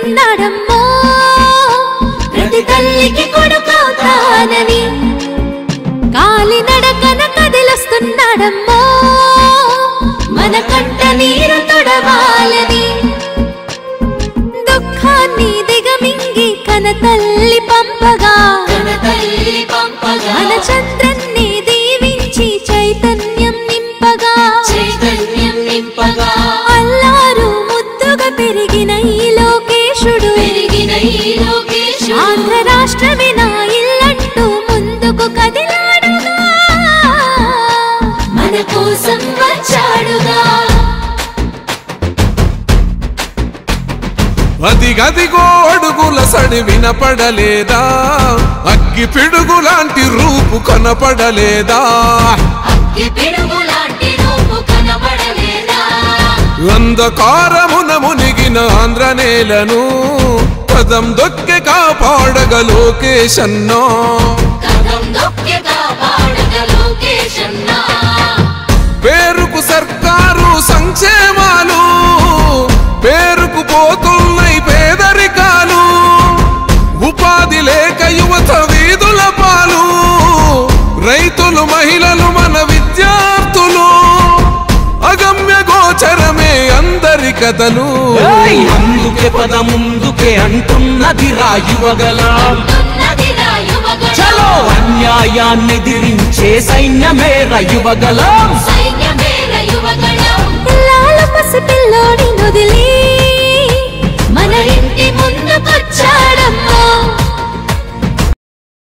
తీరుస్తున్నాడమ్మో ప్రతి తల్లికి కొడుకవుతానని కాలి నడకన కదిలొస్తున్నాడమ్మో మన కంట నీరు తొడవాలని దుఃఖాన్ని దిగమింగి కన తల్లి పంపగా మన చంద్రన్ని దీవించి చైతన్యం నింపగా అల్లారు ముద్దుగా పెరిగిన ఈ లోకేశుడు ఆంధ్ర రాష్ట్రమే నా ఇల్లంటూ ముందుకు కదిలాడుగా మన కోసం వచ్చాడుగా అదిగదిగో అడుగుల సడి వినపడలేదా అగ్గి పిడుగులాంటి రూపు కనపడలేదా అంధకారమున మునిగిన ఆంధ్ర నేలను పదం దొక్కె కాపాడగ లోకేశన్నా పేరుకు సర్కారు సంక్షేమాలు పేరుకు పోతున్నాయి పేదరికాలు ఉపాధి లేక యువత వీధుల పాలు రైతులు మహిళలు మన విద్యార్థులు అగమ్య గోచరమే అందరి కథలు అందుకే పద ముందుకే అంటున్నది రాయువగలం చలో అన్యాయాన్ని ఎదిరించే సైన్యమే రయువగలం లాల పసి పిల్లోడి నొదిలి